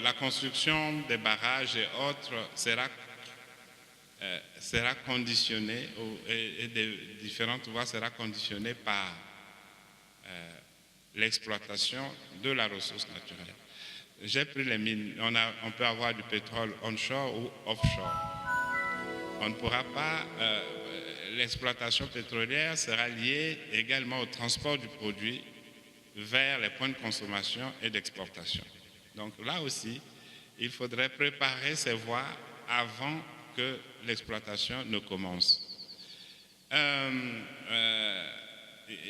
la construction des barrages et autres sera conditionnée, et des différentes voies sera conditionnée par l'exploitation de la ressource naturelle. J'ai pris les mines. On peut avoir du pétrole onshore ou offshore. On ne pourra pas. L'exploitation pétrolière sera liée également au transport du produit vers les points de consommation et d'exportation. Donc là aussi, il faudrait préparer ces voies avant que l'exploitation ne commence.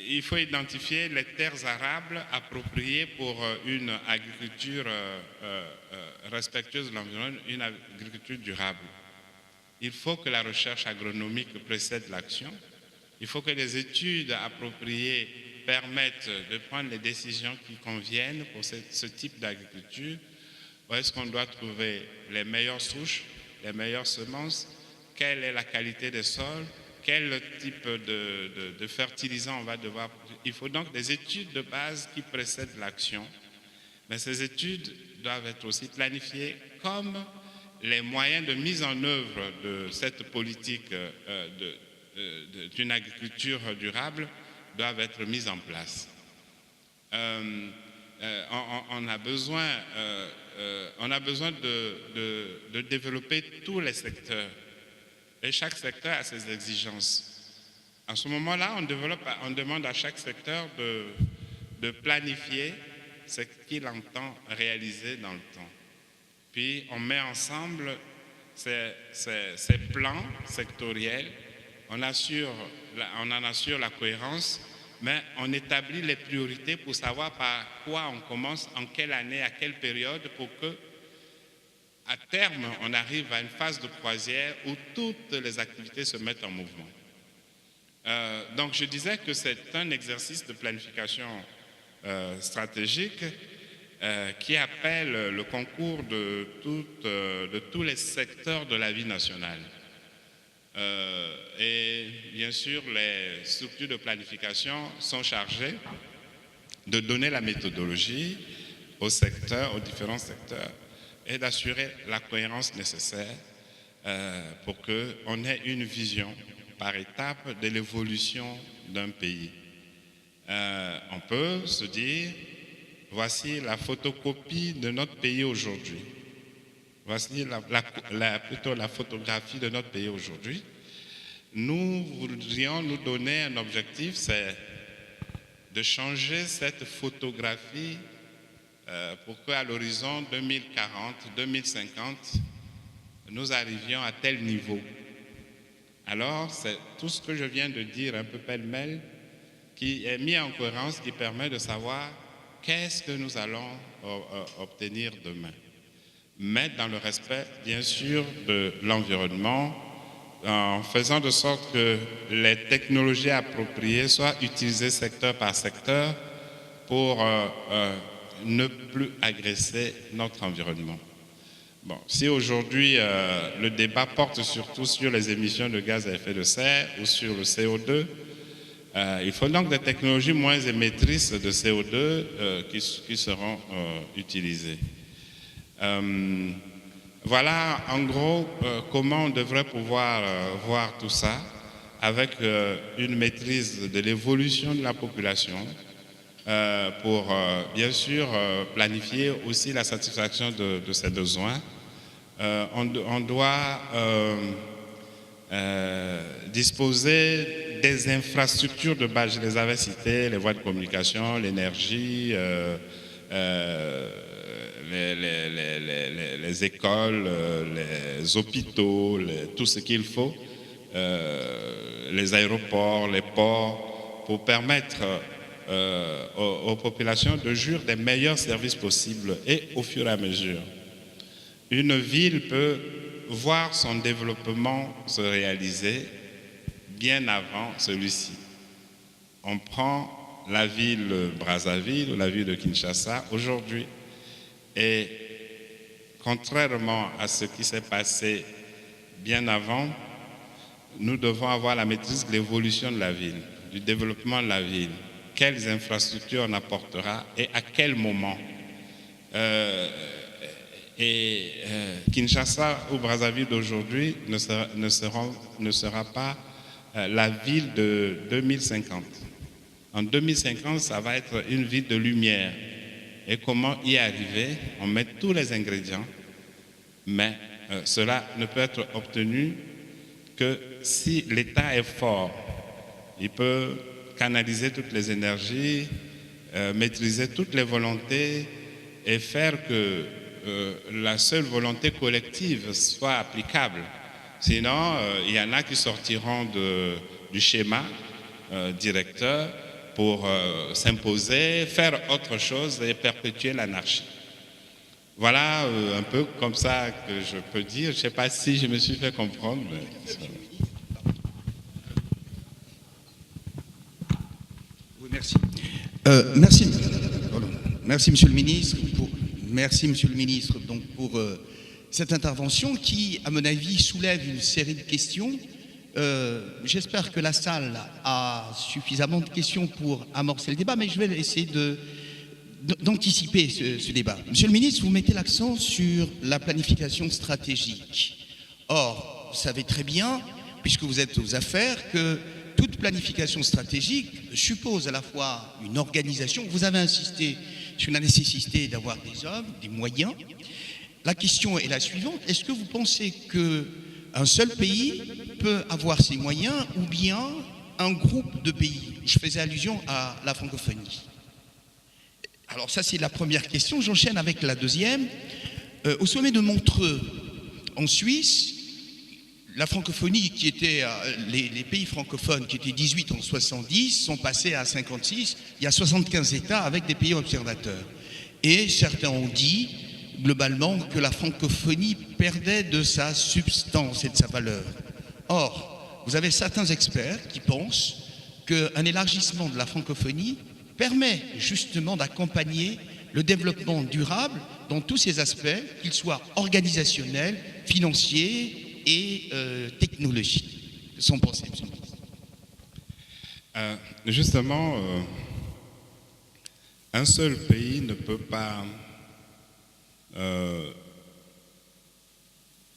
Il faut identifier les terres arables appropriées pour une agriculture respectueuse de l'environnement, une agriculture durable. Il faut que la recherche agronomique précède l'action. Il faut que les études appropriées permettent de prendre les décisions qui conviennent pour ce type d'agriculture. Où est-ce qu'on doit trouver les meilleures souches, les meilleures semences, quelle est la qualité des sols, quel type de fertilisant on va devoir. Il faut donc des études de base qui précèdent l'action. Mais ces études doivent être aussi planifiées comme les moyens de mise en œuvre de cette politique d'une agriculture durable doivent être mis en place. On a besoin de développer tous les secteurs. Et chaque secteur a ses exigences. En ce moment-là, on demande à chaque secteur de planifier ce qu'il entend réaliser dans le temps. Puis on met ensemble ces plans sectoriels, on en assure la cohérence, mais on établit les priorités pour savoir par quoi on commence, en quelle année, à quelle période, pour que à terme, on arrive à une phase de croisière où toutes les activités se mettent en mouvement. Donc, je disais que c'est un exercice de planification stratégique qui appelle le concours de tous les secteurs de la vie nationale. Et bien sûr, les structures de planification sont chargées de donner la méthodologie aux différents secteurs, et d'assurer la cohérence nécessaire pour qu'on ait une vision par étape de l'évolution d'un pays. On peut se dire, voici la photocopie de notre pays aujourd'hui. Voici plutôt la photographie de notre pays aujourd'hui. Nous voudrions nous donner un objectif, c'est de changer cette photographie pour qu'à l'horizon 2040-2050, nous arrivions à tel niveau. Alors, c'est tout ce que je viens de dire, un peu pêle-mêle, qui est mis en cohérence, qui permet de savoir qu'est-ce que nous allons obtenir demain. Mais dans le respect, bien sûr, de l'environnement, en faisant de sorte que les technologies appropriées soient utilisées secteur par secteur pour ne plus agresser notre environnement. Bon, si aujourd'hui le débat porte surtout sur les émissions de gaz à effet de serre ou sur le CO2, il faut donc des technologies moins émettrices de CO2 qui seront utilisées. Voilà en gros comment on devrait pouvoir voir tout ça avec une maîtrise de l'évolution de la population, pour bien sûr planifier aussi la satisfaction de ses besoins. On doit disposer des infrastructures de base, je les avais citées, les voies de communication, l'énergie, les écoles, les hôpitaux, tout ce qu'il faut, les aéroports, les ports, pour permettre aux populations de jouir des meilleurs services possibles et au fur et à mesure. Une ville peut voir son développement se réaliser bien avant celui-ci. On prend la ville Brazzaville ou la ville de Kinshasa aujourd'hui, et contrairement à ce qui s'est passé bien avant, nous devons avoir la maîtrise de l'évolution de la ville, du développement de la ville. Quelles infrastructures on apportera et à quel moment. Kinshasa ou Brazzaville d'aujourd'hui ne sera pas la ville de 2050. En 2050, ça va être une ville de lumière. Et comment y arriver? On met tous les ingrédients, mais cela ne peut être obtenu que si l'État est fort. Il peut canaliser toutes les énergies, maîtriser toutes les volontés et faire que la seule volonté collective soit applicable. Sinon, il y en a qui sortiront du schéma directeur pour s'imposer, faire autre chose et perpétuer l'anarchie. Voilà un peu comme ça que je peux dire. Je ne sais pas si je me suis fait comprendre. Mais... Oui, merci. Merci, Monsieur le Ministre. Merci, Monsieur le Ministre, donc, pour cette intervention qui, à mon avis, soulève une série de questions. J'espère que la salle a suffisamment de questions pour amorcer le débat, mais je vais essayer d'anticiper ce débat. Monsieur le Ministre, vous mettez l'accent sur la planification stratégique. Or, vous savez très bien, puisque vous êtes aux affaires, que toute planification stratégique suppose à la fois une organisation. Vous avez insisté sur la nécessité d'avoir des hommes, des moyens. La question est la suivante. Est-ce que vous pensez qu'un seul pays peut avoir ces moyens ou bien un groupe de pays? Je faisais allusion à la francophonie. Alors ça, c'est la première question. J'enchaîne avec la deuxième. Au sommet de Montreux, en Suisse, la francophonie qui était, les pays francophones qui étaient 18 en 70 sont passés à 56. Il y a 75 États avec des pays observateurs. Et certains ont dit, globalement, que la francophonie perdait de sa substance et de sa valeur. Or, vous avez certains experts qui pensent qu'un élargissement de la francophonie permet justement d'accompagner le développement durable dans tous ses aspects, qu'ils soient organisationnels, financiers et technologiques. Son pensée, monsieur le ministre. Justement, un seul pays ne peut pas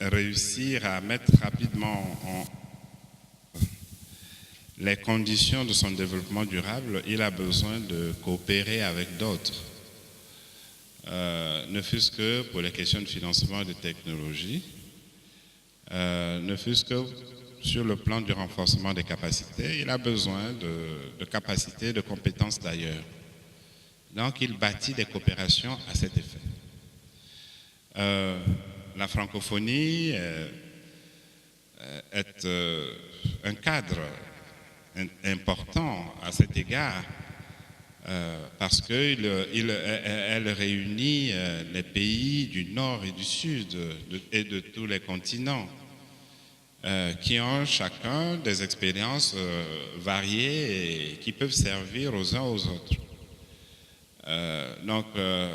réussir à mettre rapidement en les conditions de son développement durable. Il a besoin de coopérer avec d'autres, ne fût-ce que pour les questions de financement et de technologie, ne fût-ce que sur le plan du renforcement des capacités. Il a besoin de capacités, de compétences d'ailleurs. Donc il bâtit des coopérations à cet effet. La francophonie est un cadre important à cet égard parce qu'elle réunit les pays du Nord et du Sud et de tous les continents qui ont chacun des expériences variées et qui peuvent servir aux uns aux autres. Donc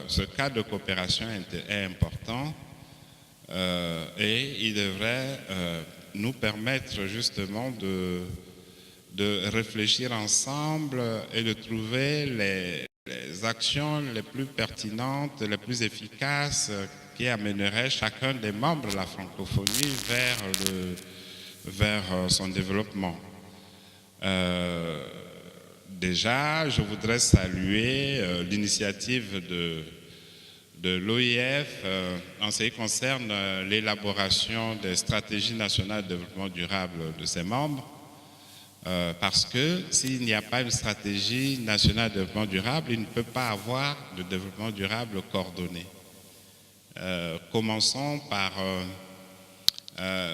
ce cadre de coopération est important et il devrait nous permettre justement de réfléchir ensemble et de trouver les actions les plus pertinentes, les plus efficaces qui amèneraient chacun des membres de la francophonie vers son développement. Déjà, je voudrais saluer l'initiative de l'OIF en ce qui concerne l'élaboration des stratégies nationales de développement durable de ses membres. Parce que s'il n'y a pas une stratégie nationale de développement durable, il ne peut pas avoir de développement durable coordonné. Commençons par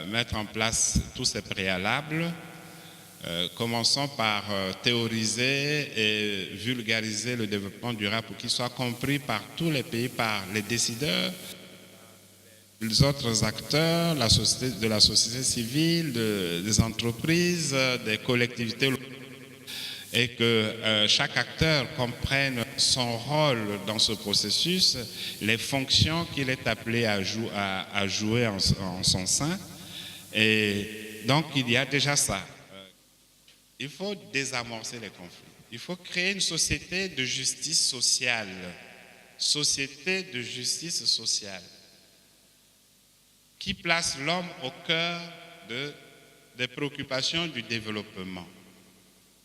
mettre en place tous ces préalables. Commençons par théoriser et vulgariser le développement durable pour qu'il soit compris par tous les pays, par les décideurs, les autres acteurs, de la société civile, des entreprises, des collectivités locales, et que chaque acteur comprenne son rôle dans ce processus, les fonctions qu'il est appelé à jouer en son sein. Et donc, il y a déjà ça. Il faut désamorcer les conflits. Il faut créer une société de justice sociale société de justice sociale qui place l'homme au cœur des préoccupations du développement.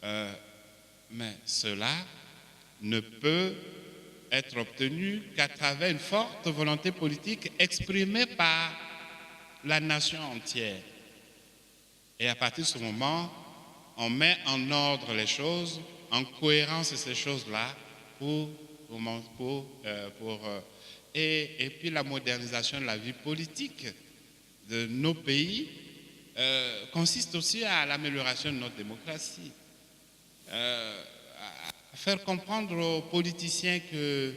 Mais cela ne peut être obtenu qu'à travers une forte volonté politique exprimée par la nation entière. Et à partir de ce moment, on met en ordre les choses, en cohérence ces choses-là, et puis la modernisation de la vie politique de nos pays consiste aussi à l'amélioration de notre démocratie. Faire comprendre aux politiciens que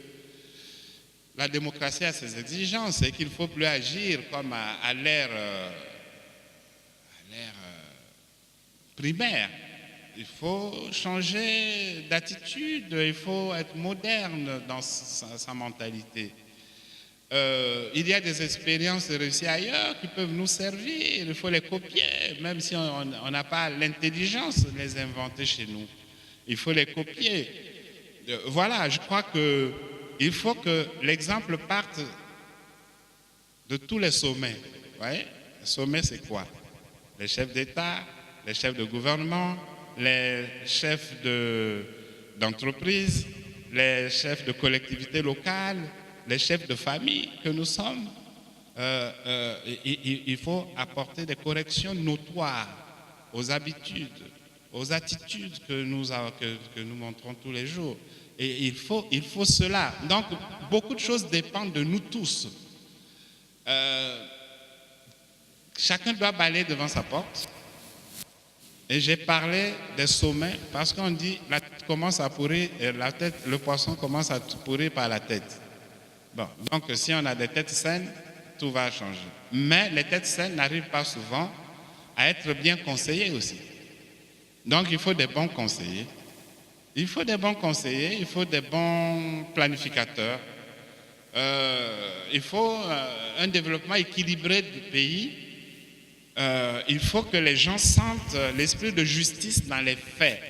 la démocratie a ses exigences et qu'il ne faut plus agir comme à l'ère primaire. Il faut changer d'attitude, il faut être moderne dans sa mentalité. Il y a des expériences réussies ailleurs qui peuvent nous servir, il faut les copier, même si on n'a pas l'intelligence de les inventer chez nous. Il faut les copier. Voilà, je crois qu'il faut que l'exemple parte de tous les sommets. Vous voyez, les sommets, c'est quoi? Les chefs d'État, les chefs de gouvernement, les chefs d'entreprise, les chefs de collectivités locales, les chefs de famille que nous sommes. Il faut apporter des corrections notoires aux habitudes, aux attitudes que nous montrons tous les jours. Et il faut cela. Donc, beaucoup de choses dépendent de nous tous. Chacun doit balayer devant sa porte. Et j'ai parlé des sommets parce qu'on dit la tête commence à pourrir, et la tête, le poisson commence à pourrir par la tête. Bon, donc si on a des têtes saines, tout va changer. Mais les têtes saines n'arrivent pas souvent à être bien conseillées aussi. Donc il faut des bons conseillers. Il faut des bons conseillers, il faut des bons planificateurs. Il faut un développement équilibré du pays. Il faut que les gens sentent l'esprit de justice dans les faits.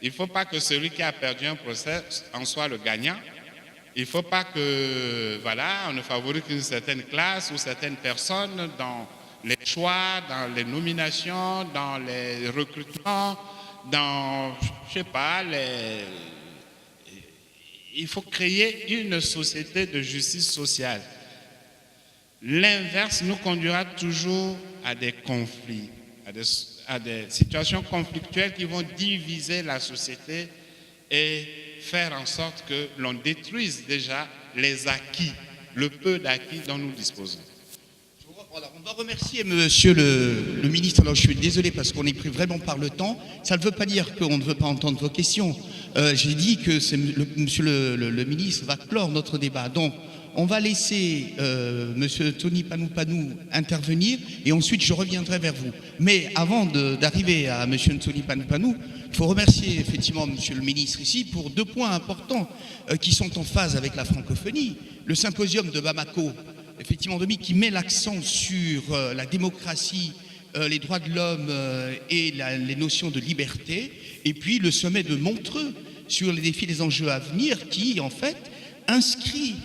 Il ne faut pas que celui qui a perdu un procès en soit le gagnant. Il ne faut pas que, on ne favorise qu'une certaine classe ou certaines personnes dans les choix, dans les nominations, dans les recrutements, dans, il faut créer une société de justice sociale. L'inverse nous conduira toujours à des conflits, à des situations conflictuelles qui vont diviser la société et faire en sorte que l'on détruise déjà les acquis, le peu d'acquis dont nous disposons. Alors, on va remercier monsieur le ministre. Alors, je suis désolé parce qu'on est pris vraiment par le temps. Ça ne veut pas dire qu'on ne veut pas entendre vos questions. J'ai dit que monsieur le ministre va clore notre débat. Donc, on va laisser monsieur Tony Panou intervenir et ensuite je reviendrai vers vous. Mais avant d'arriver à monsieur Tony Panou, il faut remercier effectivement monsieur le ministre ici pour deux points importants qui sont en phase avec la francophonie. Le symposium de Bamako, effectivement, qui met l'accent sur la démocratie, les droits de l'homme et les notions de liberté, et puis le sommet de Montreux sur les défis et les enjeux à venir qui, en fait, inscrit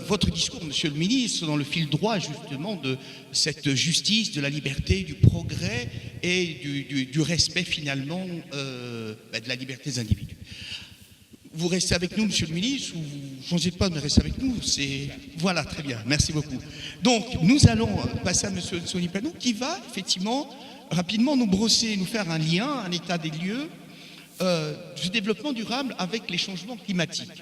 votre discours, monsieur le ministre, dans le fil droit, justement, de cette justice, de la liberté, du progrès et du respect, finalement, de la liberté des individus. Vous restez avec nous, monsieur le ministre, ou vous ne changez pas de rester avec nous. Voilà, très bien, merci beaucoup. Donc, nous allons passer à monsieur Tony Panou, qui va, effectivement, rapidement nous brosser, nous faire un lien, un état des lieux du développement durable avec les changements climatiques.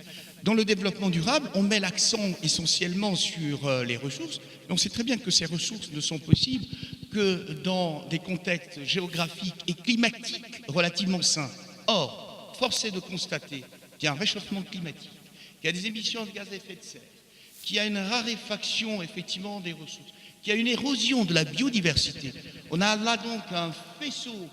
Dans le développement durable, on met l'accent essentiellement sur les ressources. Et on sait très bien que ces ressources ne sont possibles que dans des contextes géographiques et climatiques relativement sains. Or, force est de constater qu'il y a un réchauffement climatique, qu'il y a des émissions de gaz à effet de serre, qu'il y a une raréfaction effectivement des ressources, qu'il y a une érosion de la biodiversité. On a là donc un faisceau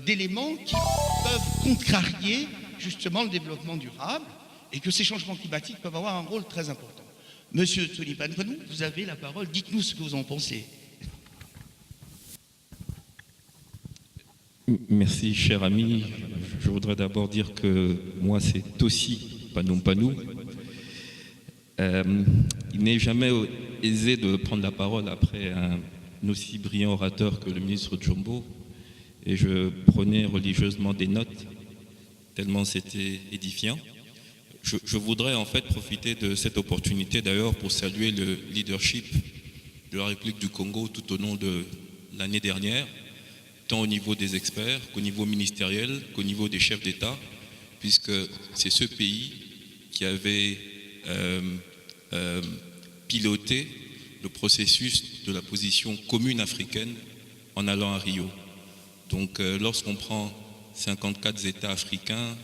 d'éléments qui peuvent contrarier justement le développement durable et que ces changements climatiques peuvent avoir un rôle très important. Monsieur Tony Panou, vous avez la parole, dites-nous ce que vous en pensez. Merci, cher ami. Je voudrais d'abord dire que moi, c'est aussi Panou. Il n'est jamais aisé de prendre la parole après un aussi brillant orateur que le ministre Djombo, et je prenais religieusement des notes, tellement c'était édifiant. Je voudrais en fait profiter de cette opportunité d'ailleurs pour saluer le leadership de la République du Congo tout au long de l'année dernière, tant au niveau des experts qu'au niveau ministériel, qu'au niveau des chefs d'État, puisque c'est ce pays qui avait piloté le processus de la position commune africaine en allant à Rio. Donc lorsqu'on prend 54 États africains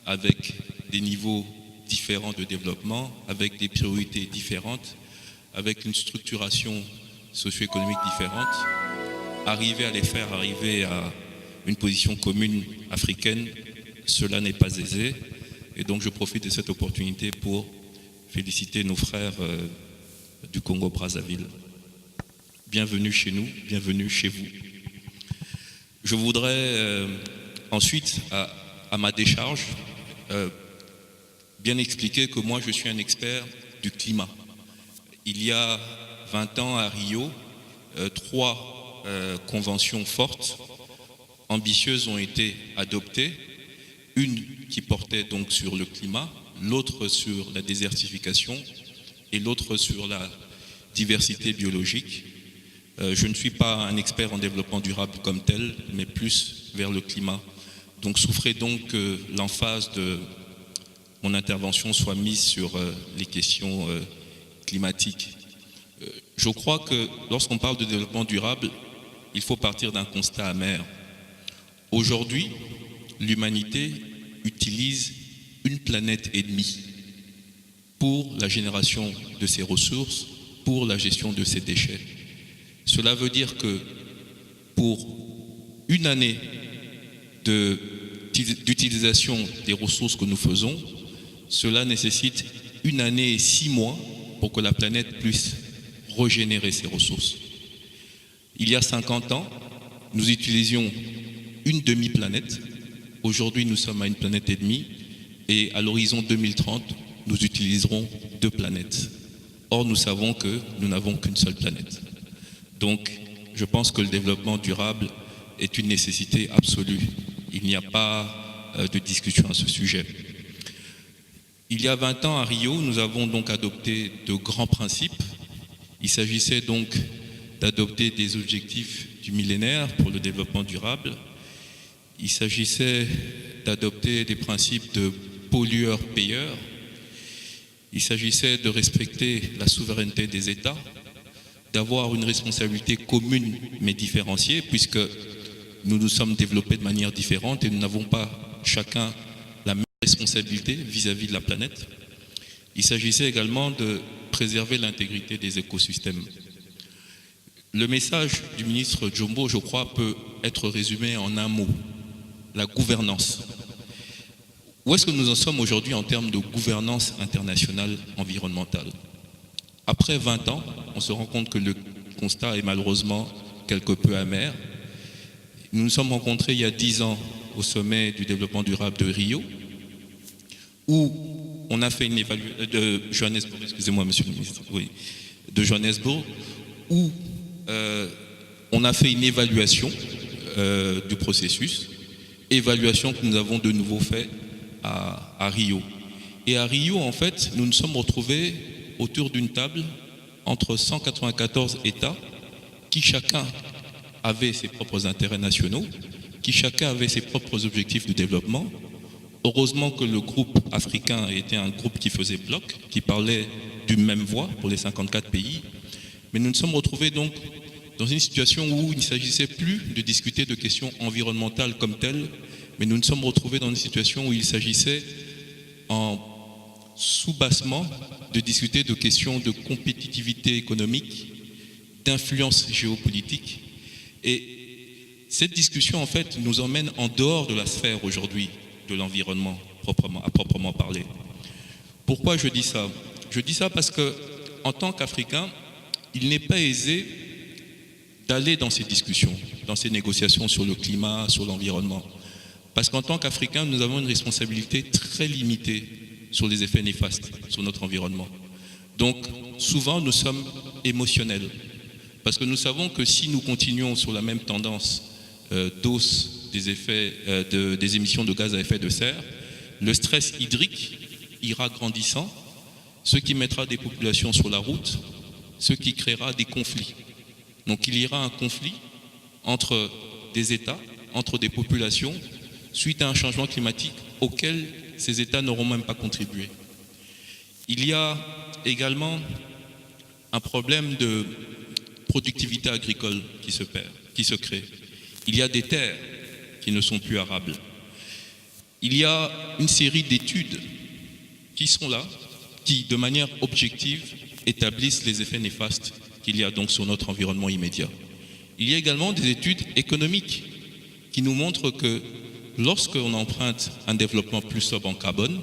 avec des niveaux différents de développement, avec des priorités différentes, avec une structuration socio-économique différente, arriver à les faire arriver à une position commune africaine, cela n'est pas aisé. Et donc je profite de cette opportunité pour féliciter nos frères du Congo-Brazzaville. Bienvenue chez nous, bienvenue chez vous. Je voudrais ensuite, à ma décharge, bien expliquer que moi je suis un expert du climat. Il y a 20 ans à Rio, 3 conventions fortes, ambitieuses ont été adoptées. Une qui portait donc sur le climat, l'autre sur la désertification et l'autre sur la diversité biologique. Je ne suis pas un expert en développement durable comme tel, mais plus vers le climat. Donc souffrez donc que l'emphase de mon intervention soit mise sur les questions climatiques. Je crois que lorsqu'on parle de développement durable, il faut partir d'un constat amer. Aujourd'hui, l'humanité utilise une planète et demie pour la génération de ses ressources, pour la gestion de ses déchets. Cela veut dire que pour une année d'utilisation des ressources que nous faisons, cela nécessite 1 année et 6 mois pour que la planète puisse régénérer ses ressources. Il y a 50 ans, nous utilisions une demi-planète. Aujourd'hui, nous sommes à une planète et demie. Et à l'horizon 2030, nous utiliserons 2 planètes. Or, nous savons que nous n'avons qu'une seule planète. Donc, je pense que le développement durable est une nécessité absolue. Il n'y a pas de discussion à ce sujet. Il y a 20 ans à Rio, nous avons donc adopté de grands principes. Il s'agissait donc d'adopter des objectifs du millénaire pour le développement durable. Il s'agissait d'adopter des principes de pollueur-payeur. Il s'agissait de respecter la souveraineté des États, d'avoir une responsabilité commune mais différenciée, puisque nous nous sommes développés de manière différente et nous n'avons pas chacun la même responsabilité vis-à-vis de la planète. Il s'agissait également de préserver l'intégrité des écosystèmes. Le message du ministre Djombo, je crois, peut être résumé en un mot: la gouvernance. Où est-ce que nous en sommes aujourd'hui en termes de gouvernance internationale environnementale? Après 20 ans, on se rend compte que le constat est malheureusement quelque peu amer. Nous nous sommes rencontrés il y a 10 ans au sommet du développement durable de Rio, où on a fait une évaluation de Johannesburg, excusez-moi monsieur le ministre, oui, de Johannesburg, où on a fait une évaluation du processus, évaluation que nous avons de nouveau fait à Rio. Et à Rio, en fait, nous nous sommes retrouvés autour d'une table entre 194 États qui chacun avait ses propres intérêts nationaux, qui chacun avait ses propres objectifs de développement. Heureusement que le groupe africain était un groupe qui faisait bloc, qui parlait d'une même voix pour les 54 pays. Mais nous nous sommes retrouvés donc dans une situation où il ne s'agissait plus de discuter de questions environnementales comme telles, mais nous nous sommes retrouvés dans une situation où il s'agissait en sous-bassement de discuter de questions de compétitivité économique, d'influence géopolitique. Et cette discussion, en fait, nous emmène en dehors de la sphère aujourd'hui de l'environnement, à proprement parler. Pourquoi je dis ça? Je dis ça parce que, en tant qu'Africain, il n'est pas aisé d'aller dans ces discussions, dans ces négociations sur le climat, sur l'environnement. Parce qu'en tant qu'Africains, nous avons une responsabilité très limitée sur les effets néfastes sur notre environnement. Donc souvent nous sommes émotionnels, parce que nous savons que si nous continuons sur la même tendance d'hausse des effets des émissions de gaz à effet de serre, le stress hydrique ira grandissant, ce qui mettra des populations sur la route, ce qui créera des conflits. Donc il y aura un conflit entre des États, entre des populations, suite à un changement climatique auquel ces États n'auront même pas contribué. Il y a également un problème de productivité agricole qui se crée. Il y a des terres qui ne sont plus arables. Il y a une série d'études qui sont là, qui, de manière objective, établissent les effets néfastes qu'il y a donc sur notre environnement immédiat. Il y a également des études économiques qui nous montrent que lorsqu'on emprunte un développement plus sobre en carbone,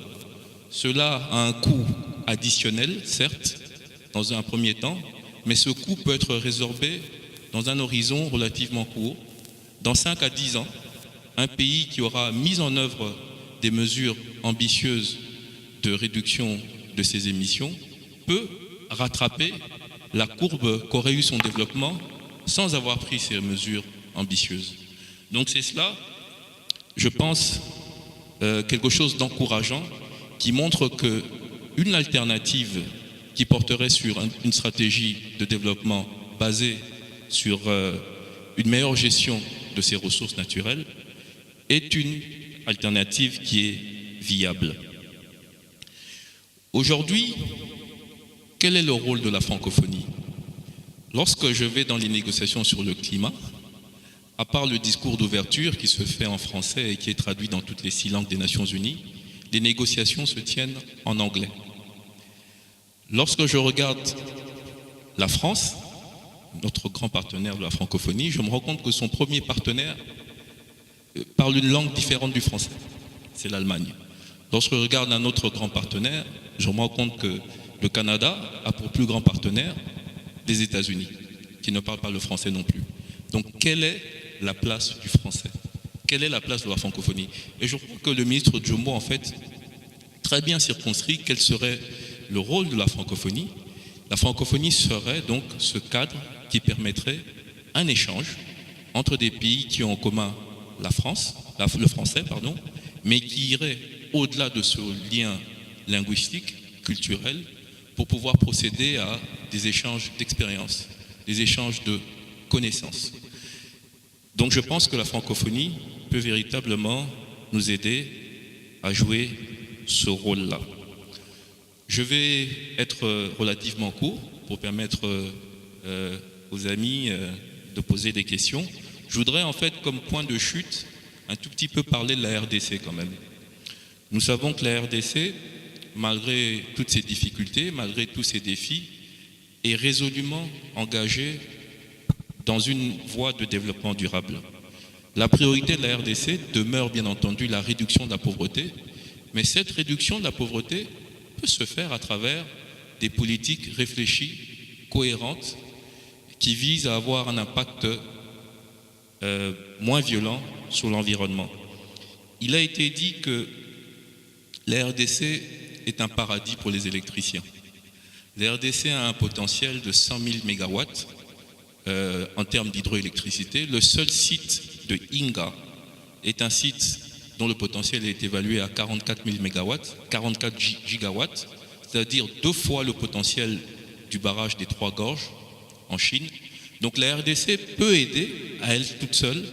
cela a un coût additionnel, certes, dans un premier temps, mais ce coût peut être résorbé dans un horizon relativement court. Dans 5 à 10 ans, un pays qui aura mis en œuvre des mesures ambitieuses de réduction de ses émissions peut rattraper la courbe qu'aurait eu son développement sans avoir pris ces mesures ambitieuses. Donc c'est cela, je pense, quelque chose d'encourageant qui montre qu'une alternative qui porterait sur une stratégie de développement basée sur une meilleure gestion de ces ressources naturelles est une alternative qui est viable. Aujourd'hui, quel est le rôle de la francophonie? Lorsque je vais dans les négociations sur le climat, à part le discours d'ouverture qui se fait en français et qui est traduit dans toutes les 6 langues des Nations Unies, les négociations se tiennent en anglais. Lorsque je regarde la France, notre grand partenaire de la francophonie, je me rends compte que son premier partenaire parle une langue différente du français, c'est l'Allemagne. Lorsque je regarde un autre grand partenaire, je me rends compte que le Canada a pour plus grand partenaire des États-Unis, qui ne parlent pas le français non plus. Donc, quelle est la place du français? Quelle est la place de la francophonie? Et je crois que le ministre Djombo, en fait, très bien circonscrit quel serait le rôle de la francophonie. La francophonie serait donc ce cadre qui permettrait un échange entre des pays qui ont en commun le français, mais qui irait au-delà de ce lien linguistique, culturel, pour pouvoir procéder à des échanges d'expériences, des échanges de connaissances. Donc je pense que la francophonie peut véritablement nous aider à jouer ce rôle-là. Je vais être relativement court pour permettre aux amis de poser des questions. Je voudrais en fait, comme point de chute, un tout petit peu parler de la RDC quand même. Nous savons que la RDC, malgré toutes ces difficultés, malgré tous ces défis, est résolument engagée dans une voie de développement durable. La priorité de la RDC demeure bien entendu la réduction de la pauvreté, mais cette réduction de la pauvreté peut se faire à travers des politiques réfléchies, cohérentes, qui visent à avoir un impact moins violent sur l'environnement. Il a été dit que la RDC est un paradis pour les électriciens. La RDC a un potentiel de 100 000 mégawatts en termes d'hydroélectricité. Le seul site de Inga est un site dont le potentiel est évalué à 44 000 mégawatts, 44 gigawatts, c'est-à-dire 2 fois le potentiel du barrage des 3 Gorges en Chine. Donc la RDC peut aider à elle toute seule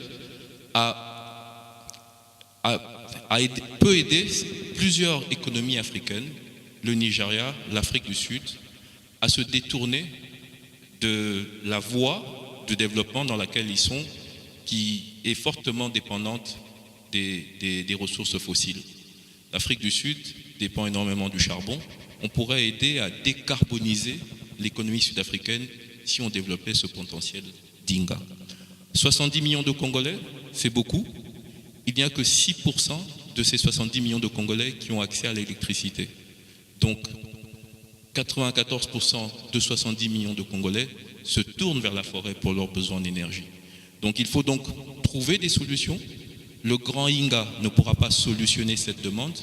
peut aider plusieurs économies africaines, le Nigeria, l'Afrique du Sud, à se détourner de la voie de développement dans laquelle ils sont, qui est fortement dépendante des ressources fossiles. L'Afrique du Sud dépend énormément du charbon. On pourrait aider à décarboniser l'économie sud-africaine si on développait ce potentiel d'Inga. 70 millions de Congolais, c'est beaucoup. Il n'y a que 6% de ces 70 millions de Congolais qui ont accès à l'électricité. Donc, 94% de 70 millions de Congolais se tournent vers la forêt pour leurs besoins d'énergie. Donc, il faut donc trouver des solutions. Le grand Inga ne pourra pas solutionner cette demande,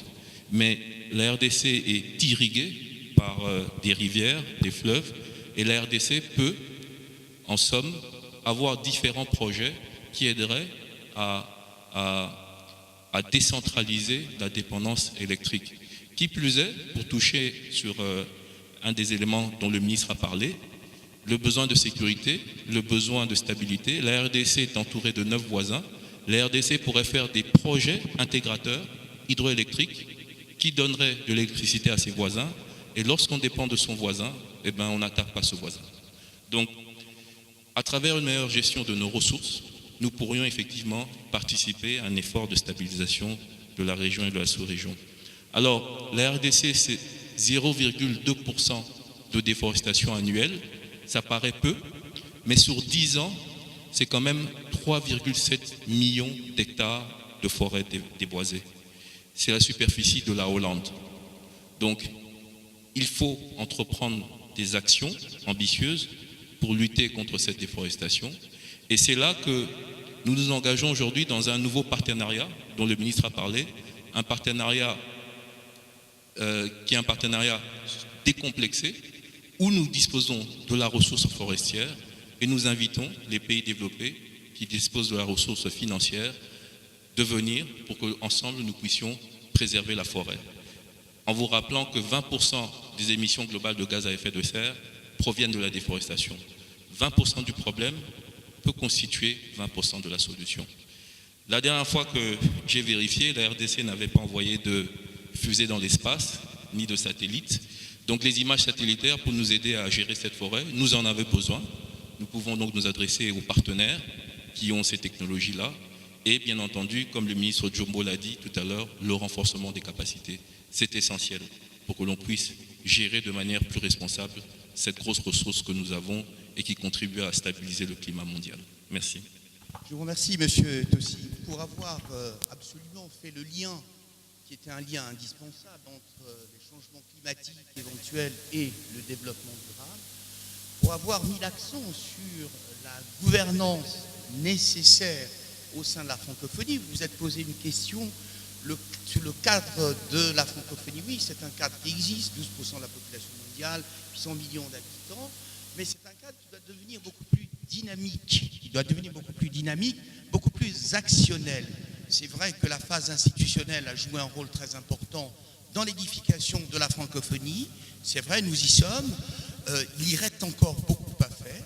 mais la RDC est irriguée par des rivières, des fleuves, et la RDC peut, en somme, avoir différents projets qui aideraient à décentraliser la dépendance électrique. Qui plus est, pour toucher sur un des éléments dont le ministre a parlé, le besoin de sécurité, le besoin de stabilité. La RDC est entourée de 9 voisins. La RDC pourrait faire des projets intégrateurs hydroélectriques qui donneraient de l'électricité à ses voisins. Et lorsqu'on dépend de son voisin, eh ben, on n'attaque pas ce voisin. Donc, à travers une meilleure gestion de nos ressources, nous pourrions effectivement participer à un effort de stabilisation de la région et de la sous-région. Alors, la RDC, c'est 0,2% de déforestation annuelle. Ça paraît peu, mais sur 10 ans, c'est quand même 3,7 millions d'hectares de forêts déboisées. C'est la superficie de la Hollande. Donc, il faut entreprendre des actions ambitieuses pour lutter contre cette déforestation. Et c'est là que nous nous engageons aujourd'hui dans un nouveau partenariat dont le ministre a parlé, un partenariat qui est un partenariat décomplexé où nous disposons de la ressource forestière et nous invitons les pays développés qui disposent de la ressource financière de venir pour qu'ensemble nous puissions préserver la forêt. En vous rappelant que 20% des émissions globales de gaz à effet de serre proviennent de la déforestation. 20% du problème peut constituer 20% de la solution. La dernière fois que j'ai vérifié, la RDC n'avait pas envoyé de fusée dans l'espace, ni de satellites. Donc les images satellitaires pour nous aider à gérer cette forêt, nous en avons besoin. Nous pouvons donc nous adresser aux partenaires qui ont ces technologies-là. Et bien entendu, comme le ministre Djombo l'a dit tout à l'heure, le renforcement des capacités. C'est essentiel pour que l'on puisse gérer de manière plus responsable cette grosse ressource que nous avons et qui contribue à stabiliser le climat mondial. Merci. Je vous remercie, Monsieur Tossi, pour avoir absolument fait le lien, qui était un lien indispensable entre les changements climatiques éventuels et le développement durable, pour avoir mis l'accent sur la gouvernance nécessaire au sein de la francophonie. Vous vous êtes posé une question sur le cadre de la francophonie. Oui, c'est un cadre qui existe, 12% de la population mondiale, 100 millions d'habitants, mais c'est un cadre qui doit devenir beaucoup plus dynamique, beaucoup plus actionnel. C'est vrai que la phase institutionnelle a joué un rôle très important dans l'édification de la francophonie. C'est vrai, nous y sommes. Il y reste encore beaucoup à faire,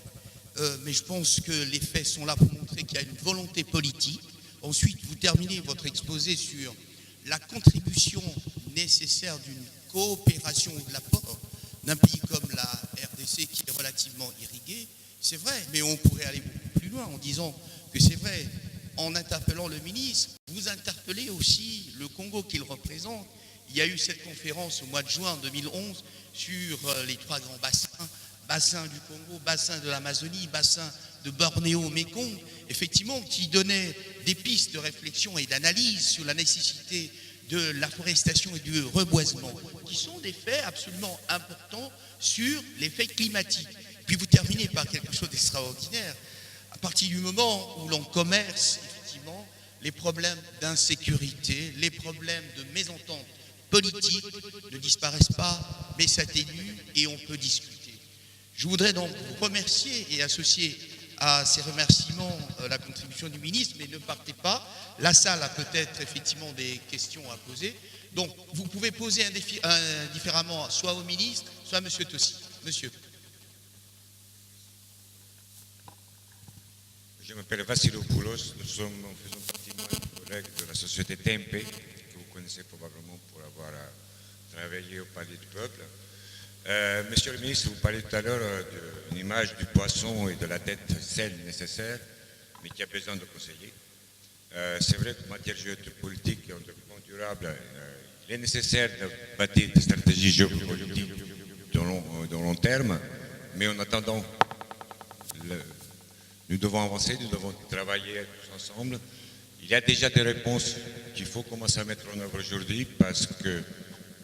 mais je pense que les faits sont là pour montrer qu'il y a une volonté politique. Ensuite, vous terminez votre exposé sur la contribution nécessaire d'une coopération ou de l'apport d'un pays comme la RDC qui est relativement irrigué. C'est vrai, mais on pourrait aller beaucoup plus loin en disant que c'est vrai, en interpellant le ministre, vous interpellez aussi le Congo qu'il représente. Il y a eu cette conférence au mois de juin 2011 sur les 3 grands bassins, bassin du Congo, bassin de l'Amazonie, bassin de Bornéo, Mékong, effectivement, qui donnait des pistes de réflexion et d'analyse sur la nécessité de l'afforestation et du reboisement, qui sont des faits absolument importants sur l'effet climatique. Puis vous terminez par quelque chose d'extraordinaire. À partir du moment où l'on commerce, effectivement, les problèmes d'insécurité, les problèmes de mésentente politique ne disparaissent pas, mais s'atténuent et on peut discuter. Je voudrais donc vous remercier et associer à ces remerciements la contribution du ministre, mais ne partez pas. La salle a peut-être effectivement des questions à poser. Donc, vous pouvez poser différemment soit au ministre, soit à M. Tossi. Monsieur. Je m'appelle Vassilopoulos, nous faisons partie de collègues de la société Tempe, que vous connaissez probablement pour avoir travaillé au Palais du Peuple. Monsieur le ministre, vous parlez tout à l'heure d'une image du poisson et de la tête saine nécessaire, mais qui a besoin de conseiller. C'est vrai qu'en matière géopolitique et en développement durable, il est nécessaire de bâtir des stratégies géopolitiques de long terme, mais en attendant, nous devons avancer, nous devons travailler tous ensemble. Il y a déjà des réponses qu'il faut commencer à mettre en œuvre aujourd'hui parce que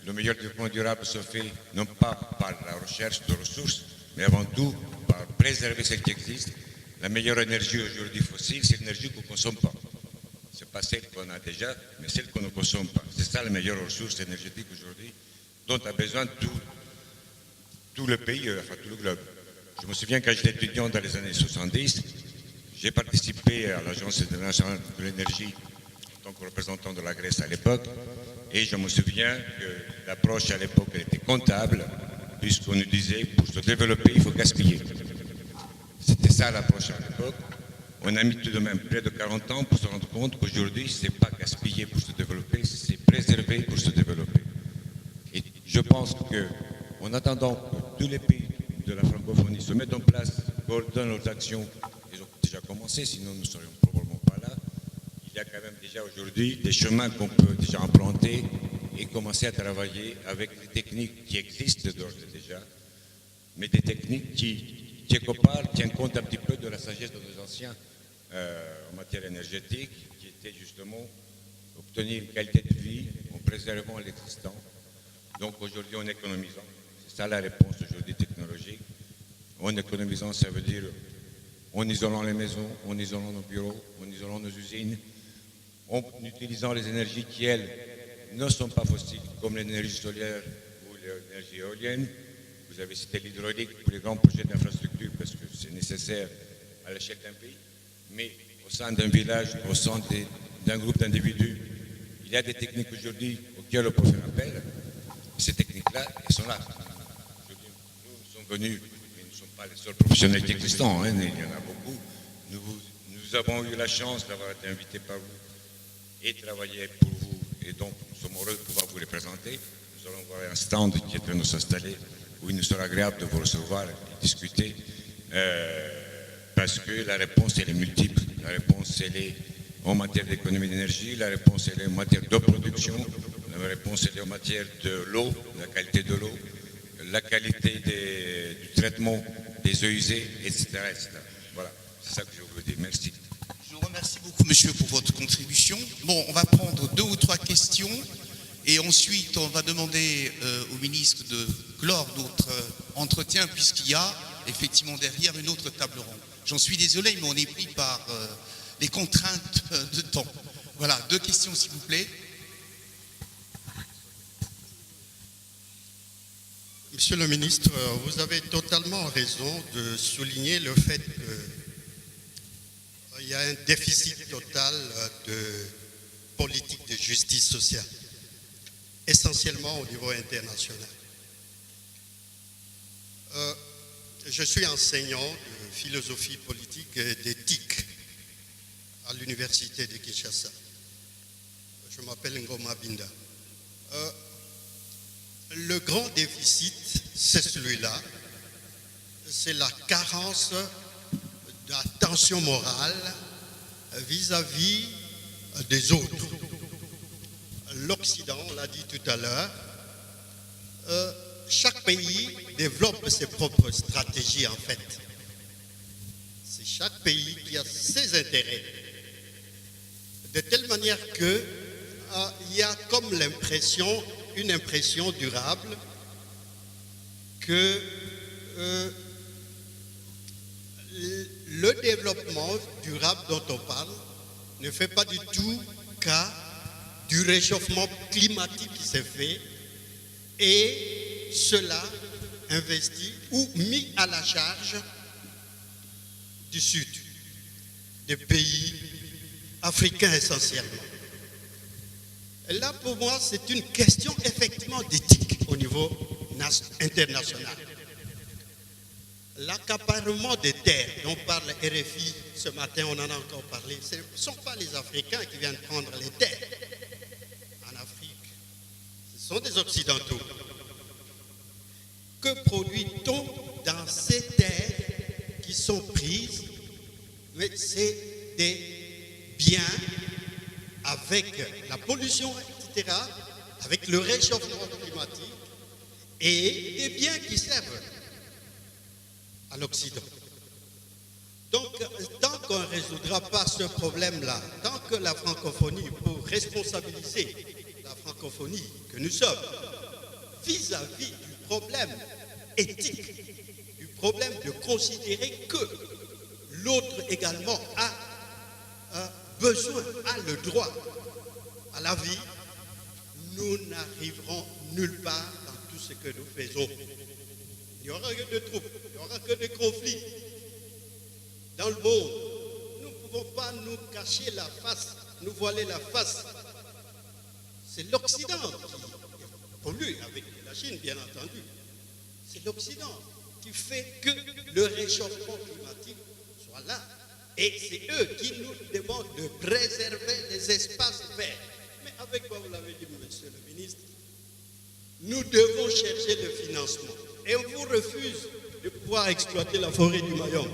le meilleur développement durable se fait non pas par la recherche de ressources, mais avant tout par préserver ce qui existe. La meilleure énergie aujourd'hui fossile, c'est l'énergie qu'on ne consomme pas. Ce n'est pas celle qu'on a déjà, mais celle qu'on ne consomme pas. C'est ça la meilleure ressource énergétique aujourd'hui dont a besoin tout le pays, enfin tout le globe. Je me souviens quand j'étais étudiant dans les années 70, j'ai participé à l'Agence internationale de l'énergie en tant que représentant de la Grèce à l'époque, et je me souviens que l'approche à l'époque était comptable, puisqu'on nous disait pour se développer, il faut gaspiller. C'était ça l'approche à l'époque. On a mis tout de même près de 40 ans pour se rendre compte qu'aujourd'hui, ce n'est pas gaspiller pour se développer, c'est préserver pour se développer. Et je pense qu'en attendant que tous les pays de la francophonie se mettent en place, coordonnent leurs actions, ils ont déjà commencé, sinon nous ne serions probablement pas là. Il y a quand même déjà aujourd'hui des chemins qu'on peut déjà emprunter et commencer à travailler avec des techniques qui existent d'ores et déjà, mais des techniques qui, quelque part, tiennent compte un petit peu de la sagesse de nos anciens en matière énergétique, qui était justement obtenir une qualité de vie en préservant l'existant. Donc aujourd'hui, en économisant, c'est ça la réponse aujourd'hui technologique. En économisant, ça veut dire en isolant les maisons, en isolant nos bureaux, en isolant nos usines, en utilisant les énergies qui, elles, ne sont pas fossiles, comme l'énergie solaire ou l'énergie éolienne. Vous avez cité l'hydraulique pour les grands projets d'infrastructure parce que c'est nécessaire à l'échelle d'un pays. Mais au sein d'un village, au sein d'un groupe d'individus, il y a des techniques aujourd'hui auxquelles on peut faire appel. Et ces techniques-là, elles sont là. Nous sommes venus, mais nous ne sommes pas les seuls professionnels existants, hein, il y en a beaucoup. Nous avons eu la chance d'avoir été invités par vous et travailler pour vous. Et donc, nous sommes heureux de pouvoir vous les présenter. Nous allons voir un stand qui est en train de s'installer où il nous sera agréable de vous recevoir et discuter. Parce que la réponse, elle est multiple. La réponse, elle est en matière d'économie d'énergie, la réponse, elle est en matière de production, la réponse, elle est en matière de l'eau, la qualité de l'eau, la qualité du traitement des eaux usées, etc., etc. Voilà, c'est ça que je veux dire. Merci. Je vous remercie beaucoup, monsieur, pour votre contribution. Bon, on va prendre 2 ou 3 questions et ensuite, on va demander au ministre de clore notre entretien puisqu'il y a effectivement derrière une autre table ronde. J'en suis désolé, mais on est pris par les contraintes de temps. Voilà, 2 questions s'il vous plaît. Monsieur le ministre, vous avez totalement raison de souligner le fait qu'il y a un déficit total de politique de justice sociale, essentiellement au niveau international. Je suis enseignant de philosophie politique et d'éthique à l'université de Kinshasa. Je m'appelle Ngoma Binda. Le grand déficit, c'est celui-là, c'est la carence d'attention morale vis-à-vis des autres. L'Occident, on l'a dit tout à l'heure, chaque pays développe ses propres stratégies en fait. C'est chaque pays qui a ses intérêts. De telle manière que il y a comme une impression durable que le développement durable dont on parle ne fait pas du tout cas du réchauffement climatique qui s'est fait et cela investi ou mis à la charge du Sud, des pays africains essentiellement. Et là, pour moi, c'est une question effectivement d'éthique au niveau international. L'accaparement des terres dont parle RFI ce matin, on en a encore parlé, ce ne sont pas les Africains qui viennent prendre les terres en Afrique, ce sont des Occidentaux. Que produit-on dans ces terres qui sont prises? Mais c'est des biens avec la pollution, etc., avec le réchauffement climatique et des biens qui servent à l'Occident. Donc, tant qu'on ne résoudra pas ce problème-là, tant que la francophonie, pour responsabiliser la francophonie que nous sommes, vis-à-vis du problème éthique, du problème de considérer que l'autre également a besoin, a le droit à la vie, nous n'arriverons nulle part dans tout ce que nous faisons. n'y aura que de troubles, il n'y aura que de conflits dans le monde. Nous ne pouvons pas nous cacher la face, nous voiler la face. C'est l'Occident qui pollue avec la Chine, bien entendu. C'est l'Occident qui fait que le réchauffement climatique soit là. Et c'est eux qui nous demandent de préserver les espaces verts. Mais avec quoi vous l'avez dit, monsieur le ministre, nous devons chercher le financement. Et on vous refuse de pouvoir exploiter la forêt du Mayombe,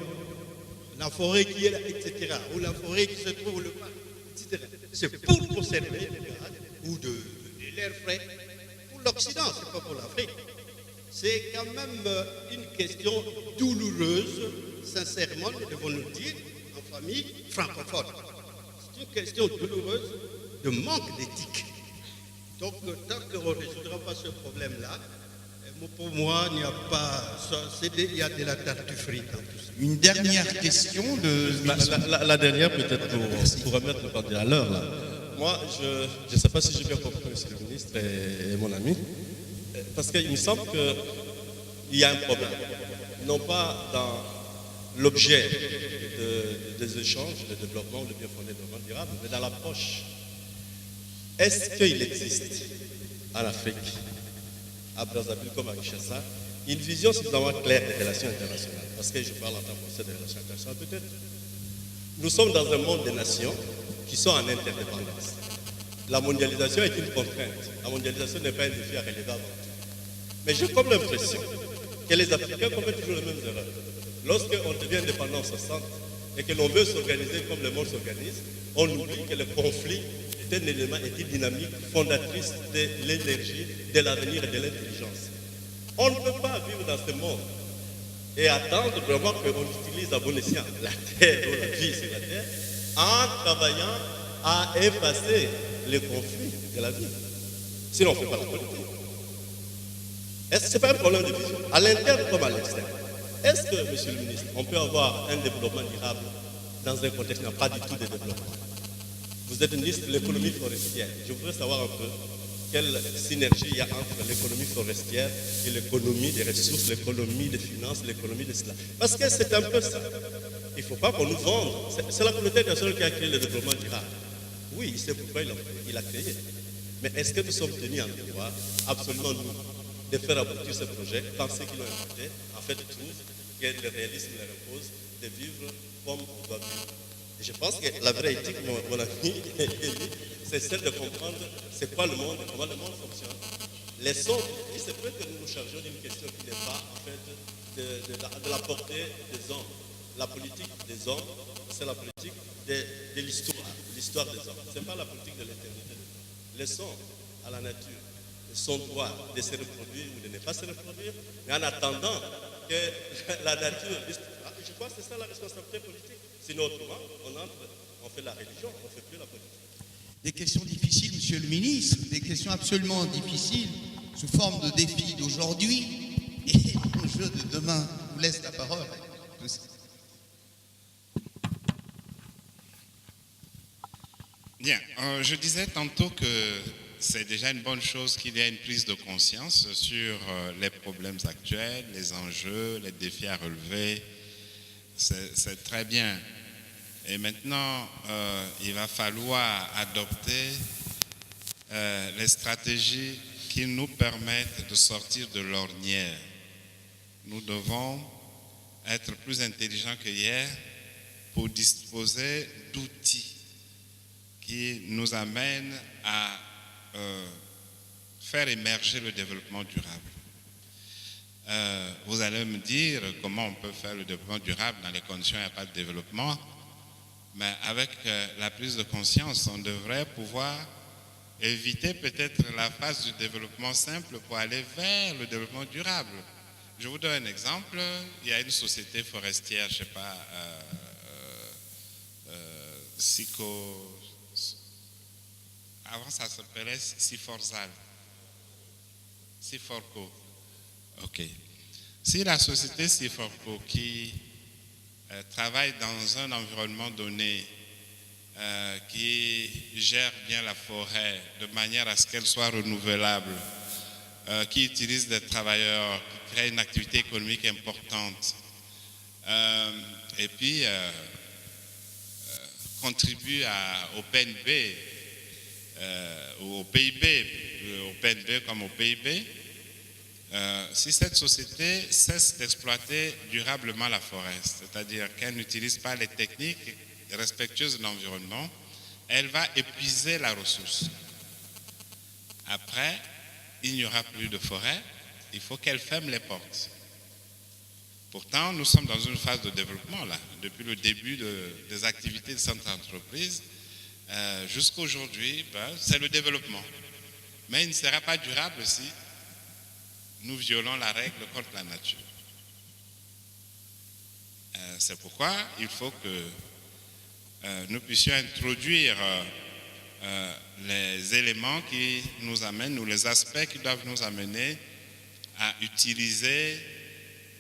la forêt qui est là, etc. Ou la forêt qui se trouve le parc, etc. C'est pour conserver le gaz ou de l'air frais pour l'Occident, ce n'est pas pour l'Afrique. C'est quand même une question douloureuse, sincèrement, nous devons nous dire, en famille francophone. C'est une question douloureuse de manque d'éthique. Donc, tant qu'on ne résoudra pas ce problème-là, pour moi, il n'y a pas. Il y a de la tartufferie dans tout ça. Une dernière question de. La dernière, peut-être pour remettre le parti à l'heure. Moi, je ne sais pas si j'ai bien compris, monsieur le ministre et mon ami, parce qu'il me semble qu'il y a un problème. Non pas dans l'objet des échanges, le développement ou le bien fondé développement durable, mais dans l'approche. Est-ce qu'il existe en Afrique, à Brazzaville comme à Kinshasa, une vision suffisamment claire des relations internationales? Parce que je parle en tant que conseiller des relations internationales, peut-être. Nous sommes dans un monde des nations qui sont en interdépendance. La mondialisation est une contrainte. La mondialisation n'est pas un défi à relever avant tout. Mais j'ai comme l'impression que les Africains commettent toujours les mêmes erreurs. Lorsqu'on devient indépendant en 60 et que l'on veut s'organiser comme le monde s'organise, on oublie que le conflit est un élément, est une dynamique fondatrice de l'énergie, de l'avenir et de l'intelligence. On ne peut pas vivre dans ce monde et attendre vraiment qu'on utilise à bon escient la terre ou la vie sur la terre en travaillant à effacer les conflits de la vie. Sinon, on ne fait pas la politique. Est-ce que ce n'est pas un problème de vision, à l'interne comme à l'externe? Est-ce que, monsieur le ministre, on peut avoir un développement durable dans un contexte où il n'y a pas du tout de développement? Vous êtes ministre de l'économie forestière. Je voudrais savoir un peu quelle synergie il y a entre l'économie forestière et l'économie des ressources, l'économie des finances, l'économie de cela. Parce que c'est un peu ça. Il ne faut pas qu'on nous vende. C'est la communauté internationale qui a créé le développement durable. Oui, il sait pourquoi il a créé. Mais est-ce que nous sommes tenus en devoir, absolument nous, de faire aboutir ce projet quand ceux qui l'ont inventé, en fait, trouvent que le réalisme leur impose de vivre comme on doit vivre? Et je pense que la vraie éthique, mon ami, c'est celle de comprendre c'est quoi le monde et comment le monde fonctionne. Laissons, il se peut que nous nous chargeons d'une question qui n'est pas, en fait, de la portée des hommes. La politique des hommes, c'est la politique de l'histoire des hommes. Ce n'est pas la politique de l'éternité. Laissons à la nature son droit de se reproduire ou de ne pas se reproduire, mais en attendant que la nature... Je crois que c'est ça la responsabilité politique. Sinon, autrement, on fait la religion, on ne fait plus la politique. Des questions difficiles, monsieur le ministre, des questions absolument difficiles, sous forme de défi d'aujourd'hui et enjeu de demain. Je vous laisse la parole. Bien, je disais tantôt que c'est déjà une bonne chose qu'il y ait une prise de conscience sur les problèmes actuels, les enjeux, les défis à relever. C'est très bien. Et maintenant, il va falloir adopter les stratégies qui nous permettent de sortir de l'ornière. Nous devons être plus intelligents que hier pour disposer d'outils qui nous amènent à faire émerger le développement durable. Vous allez me dire comment on peut faire le développement durable dans les conditions où il n'y a pas de développement, mais avec la prise de conscience, on devrait pouvoir éviter peut-être la phase du développement simple pour aller vers le développement durable. Je vous donne un exemple. Il y a une société forestière, je ne sais pas, avant ça s'appelait Siforco. Ok. Si la société Siforco qui travaille dans un environnement donné, qui gère bien la forêt de manière à ce qu'elle soit renouvelable, qui utilisent des travailleurs, qui créent une activité économique importante, et puis contribuent au PNB, ou au PIB, au PNB comme au PIB, si cette société cesse d'exploiter durablement la forêt, c'est-à-dire qu'elle n'utilise pas les techniques respectueuses de l'environnement, elle va épuiser la ressource. Après, il n'y aura plus de forêt, il faut qu'elle ferme les portes. Pourtant, nous sommes dans une phase de développement là, depuis le début des activités de cette entreprise jusqu'à aujourd'hui, c'est le développement. Mais il ne sera pas durable si nous violons la règle contre la nature. C'est pourquoi il faut que nous puissions introduire les éléments qui nous amènent, ou les aspects qui doivent nous amener à utiliser,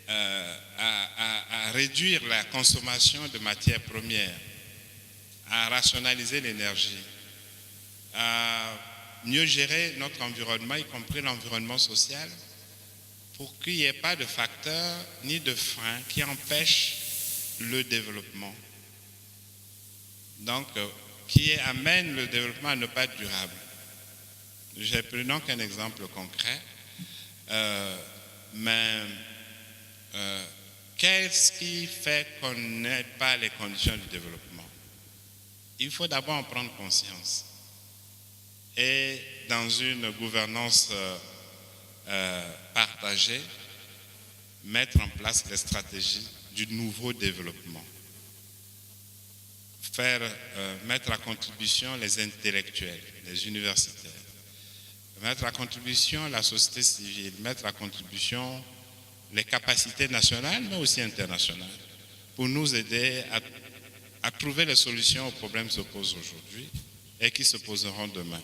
à réduire la consommation de matières premières, à rationaliser l'énergie, à mieux gérer notre environnement, y compris l'environnement social, pour qu'il n'y ait pas de facteurs ni de freins qui empêchent le développement. Donc, qui amène le développement à ne pas être durable. J'ai pris donc un exemple concret, mais qu'est-ce qui fait qu'on n'ait pas les conditions du développement? Il faut d'abord en prendre conscience. Et dans une gouvernance partagée, mettre en place les stratégies du nouveau développement. Mettre à contribution les intellectuels, les universitaires, mettre à contribution la société civile, mettre à contribution les capacités nationales, mais aussi internationales, pour nous aider à trouver les solutions aux problèmes qui se posent aujourd'hui et qui se poseront demain.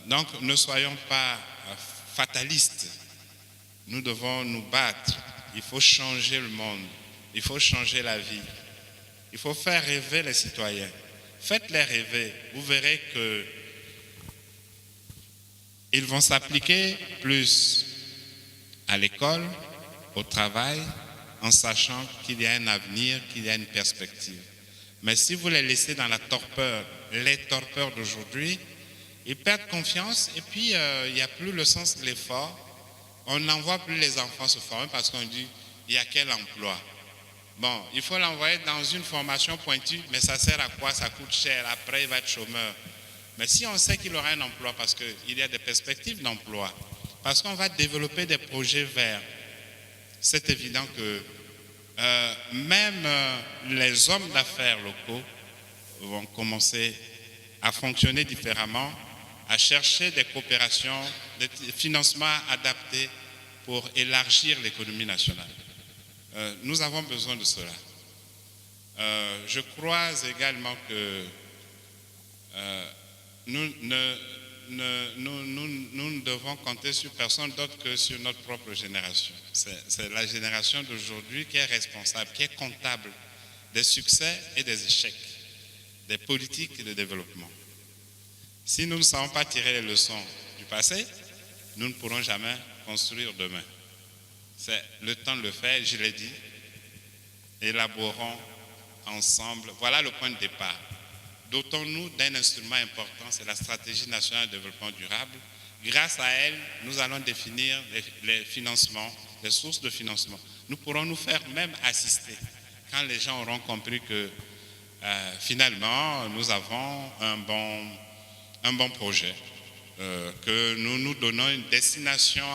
Donc, ne soyons pas fatalistes. Nous devons nous battre. Il faut changer le monde. Il faut changer la vie. Il faut faire rêver les citoyens. Faites-les rêver. Vous verrez qu'ils vont s'appliquer plus à l'école, au travail, en sachant qu'il y a un avenir, qu'il y a une perspective. Mais si vous les laissez dans la torpeur, les torpeurs d'aujourd'hui, ils perdent confiance et puis il n'y a plus le sens de l'effort. On n'envoie plus les enfants se former parce qu'on dit il y a quel emploi? Bon, il faut l'envoyer dans une formation pointue, mais ça sert à quoi? Ça coûte cher, après il va être chômeur. Mais si on sait qu'il aura un emploi, parce qu'il y a des perspectives d'emploi, parce qu'on va développer des projets verts, c'est évident que même les hommes d'affaires locaux vont commencer à fonctionner différemment, à chercher des coopérations, des financements adaptés pour élargir l'économie nationale. Nous avons besoin de cela. Je crois également que nous ne devons compter sur personne d'autre que sur notre propre génération. C'est la génération d'aujourd'hui qui est responsable, qui est comptable des succès et des échecs, des politiques de développement. Si nous ne savons pas tirer les leçons du passé, nous ne pourrons jamais construire demain. C'est le temps de le faire, je l'ai dit. Élaborons ensemble. Voilà le point de départ. Dotons-nous d'un instrument important, c'est la stratégie nationale de développement durable. Grâce à elle, nous allons définir les financements, les sources de financement. Nous pourrons nous faire même assister quand les gens auront compris que finalement, nous avons un bon projet, que nous nous donnons une destination,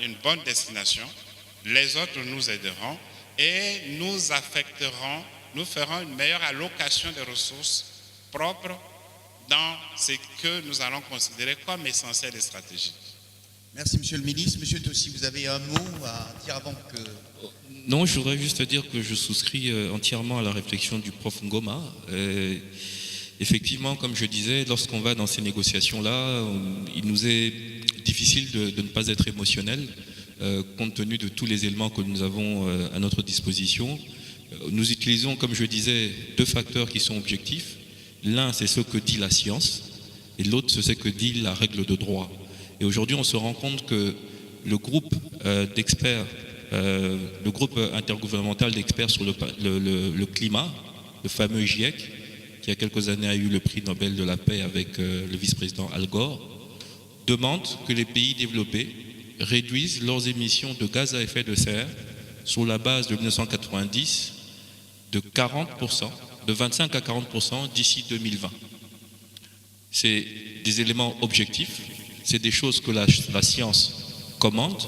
une bonne destination. Les autres nous aideront et nous affecterons, nous ferons une meilleure allocation des ressources propres dans ce que nous allons considérer comme essentiel et stratégique. Merci, Monsieur le Ministre. Monsieur Tossi, vous avez un mot à dire avant que... Non, je voudrais juste dire que je souscris entièrement à la réflexion du prof Ngoma. Effectivement, comme je disais, lorsqu'on va dans ces négociations-là, il nous est difficile de ne pas être émotionnel, compte tenu de tous les éléments que nous avons à notre disposition. Nous utilisons, comme je disais, deux facteurs qui sont objectifs. L'un, c'est ce que dit la science, et l'autre, c'est ce que dit la règle de droit. Et aujourd'hui, on se rend compte que le groupe d'experts, le groupe intergouvernemental d'experts sur le climat, le fameux GIEC, qui il y a quelques années a eu le prix Nobel de la paix avec le vice-président Al Gore, demande que les pays développés réduisent leurs émissions de gaz à effet de serre sur la base de 1990 de 40%, de 25 à 40% d'ici 2020. C'est des éléments objectifs, c'est des choses que la science commande,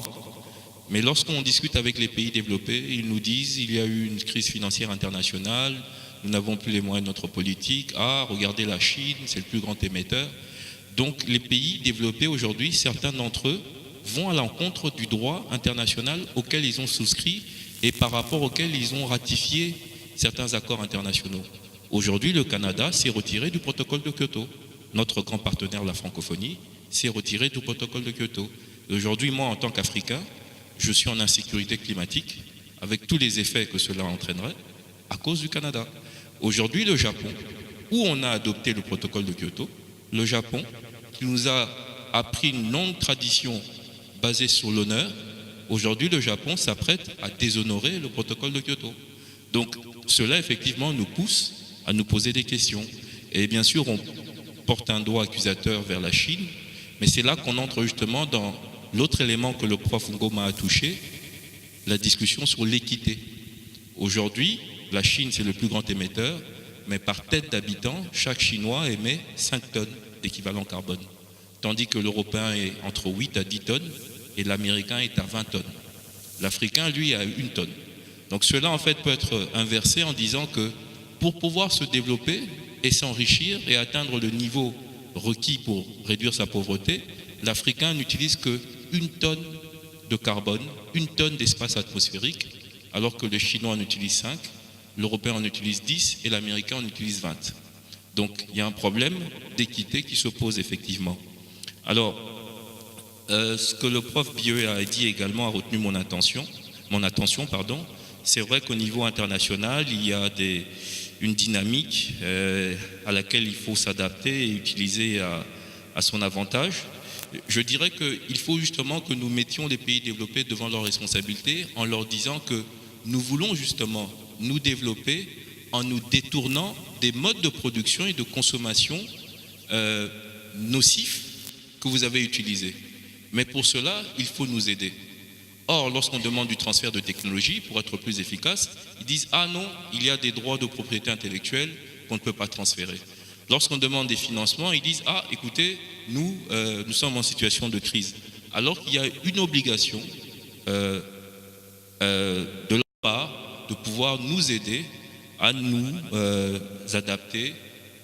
mais lorsqu'on discute avec les pays développés, ils nous disent il y a eu une crise financière internationale, nous n'avons plus les moyens de notre politique, regardez la Chine, c'est le plus grand émetteur. Donc les pays développés aujourd'hui, certains d'entre eux vont à l'encontre du droit international auquel ils ont souscrit et par rapport auquel ils ont ratifié certains accords internationaux. Aujourd'hui, le Canada s'est retiré du protocole de Kyoto. Notre grand partenaire, la francophonie, s'est retiré du protocole de Kyoto. Et aujourd'hui, moi, en tant qu'Africain, je suis en insécurité climatique avec tous les effets que cela entraînerait à cause du Canada. Aujourd'hui, le Japon, où on a adopté le protocole de Kyoto, le Japon, qui nous a appris une longue tradition basée sur l'honneur, aujourd'hui, le Japon s'apprête à déshonorer le protocole de Kyoto. Donc, cela, effectivement, nous pousse à nous poser des questions. Et bien sûr, on porte un doigt accusateur vers la Chine, mais c'est là qu'on entre justement dans l'autre élément que le prof Ngoma a touché, la discussion sur l'équité. Aujourd'hui, la Chine, c'est le plus grand émetteur, mais par tête d'habitant, chaque Chinois émet 5 tonnes d'équivalent carbone, tandis que l'Européen est entre 8 à 10 tonnes et l'Américain est à 20 tonnes. L'Africain, lui, a 1 tonne. Donc cela, en fait, peut être inversé en disant que pour pouvoir se développer et s'enrichir et atteindre le niveau requis pour réduire sa pauvreté, l'Africain n'utilise que 1 tonne de carbone, 1 tonne d'espace atmosphérique, alors que le Chinois en utilise 5, l'Européen en utilise 10 et l'Américain en utilise 20. Donc il y a un problème d'équité qui se pose effectivement. Alors, ce que le prof Bieu a dit également a retenu mon attention, c'est vrai qu'au niveau international, il y a une dynamique à laquelle il faut s'adapter et utiliser à son avantage. Je dirais qu'il faut justement que nous mettions les pays développés devant leurs responsabilités en leur disant que nous voulons justement nous développer en nous détournant des modes de production et de consommation nocifs que vous avez utilisés. Mais pour cela, il faut nous aider. Or, lorsqu'on demande du transfert de technologie pour être plus efficace, ils disent « Ah non, il y a des droits de propriété intellectuelle qu'on ne peut pas transférer ». Lorsqu'on demande des financements, ils disent « Ah, écoutez, nous sommes en situation de crise ». Alors qu'il y a une obligation de leur part de pouvoir nous aider à nous adapter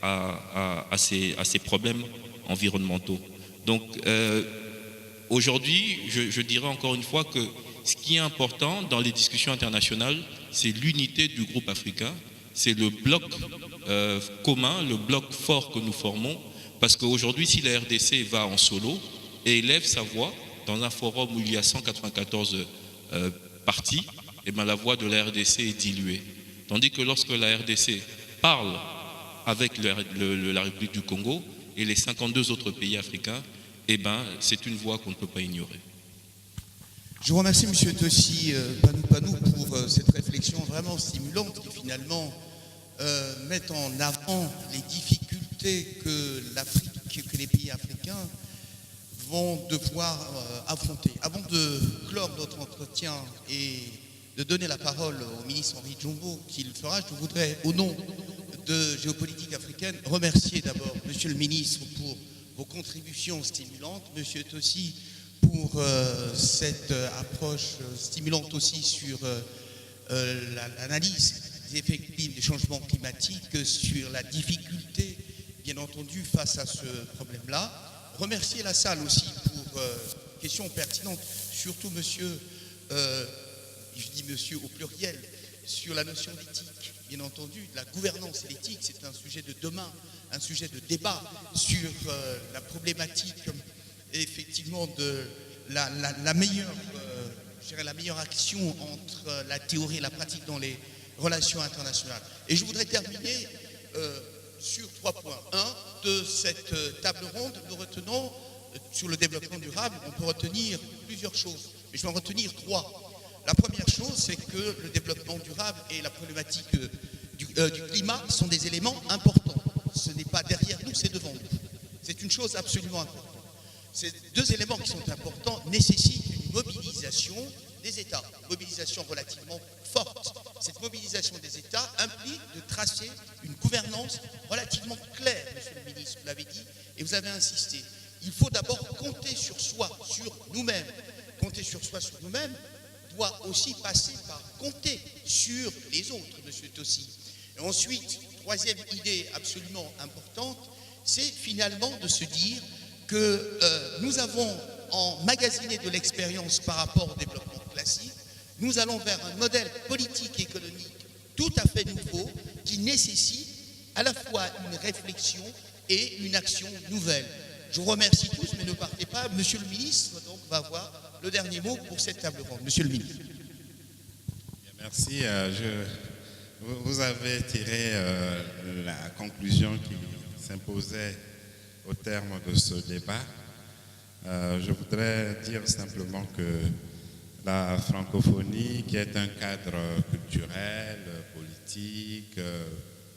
à ces problèmes environnementaux. Donc, aujourd'hui, je dirais encore une fois que ce qui est important dans les discussions internationales, c'est l'unité du groupe africain, c'est le bloc commun, le bloc fort que nous formons, parce qu'aujourd'hui, si la RDC va en solo et élève sa voix dans un forum où il y a 194 partis, et bien la voix de la RDC est diluée. Tandis que lorsque la RDC parle avec la République du Congo et les 52 autres pays africains, eh ben, c'est une voix qu'on ne peut pas ignorer. Je vous remercie, M. Tossi Panou, pour cette réflexion vraiment stimulante qui finalement met en avant les difficultés que les pays africains vont devoir affronter. Avant de clore notre entretien et de donner la parole au ministre Henri Djombo qui le fera, je voudrais, au nom de Géopolitique africaine, remercier d'abord M. le ministre pour vos contributions stimulantes, M. Tossi pour cette approche stimulante aussi sur l'analyse des effectifs des changements climatiques, sur la difficulté, bien entendu, face à ce problème-là. Remercier la salle aussi pour questions pertinentes, surtout monsieur, je dis monsieur au pluriel, sur la notion d'éthique, bien entendu, la gouvernance et l'éthique, c'est un sujet de demain, un sujet de débat sur la problématique, effectivement, de la meilleure action entre la théorie et la pratique dans les relations internationales. Et je voudrais terminer sur 3 points. 1, de cette table ronde, nous retenons sur le développement durable, on peut retenir plusieurs choses. Mais je vais en retenir 3. La première chose, c'est que le développement durable et la problématique du climat sont des éléments importants. Ce n'est pas derrière nous, c'est devant nous. C'est une chose absolument importante. Ces 2 éléments qui sont importants nécessitent une mobilisation des États, une mobilisation relativement forte. Cette mobilisation des États implique de tracer une gouvernance relativement claire, monsieur le ministre, vous l'avez dit, et vous avez insisté. Il faut d'abord compter sur soi, sur nous-mêmes. Compter sur soi, sur nous-mêmes, doit aussi passer par compter sur les autres, monsieur Tossi. Et ensuite, 3e idée absolument importante, c'est finalement de se dire que nous avons emmagasiné de l'expérience par rapport au développement classique. Nous allons vers un modèle politique et économique tout à fait nouveau qui nécessite à la fois une réflexion et une action nouvelle. Je vous remercie tous, mais ne partez pas. Monsieur le ministre donc, va avoir le dernier mot pour cette table ronde. Monsieur le ministre. Merci. Vous avez tiré la conclusion qui s'imposait au terme de ce débat. Je voudrais dire simplement que la francophonie, qui est un cadre culturel, politique,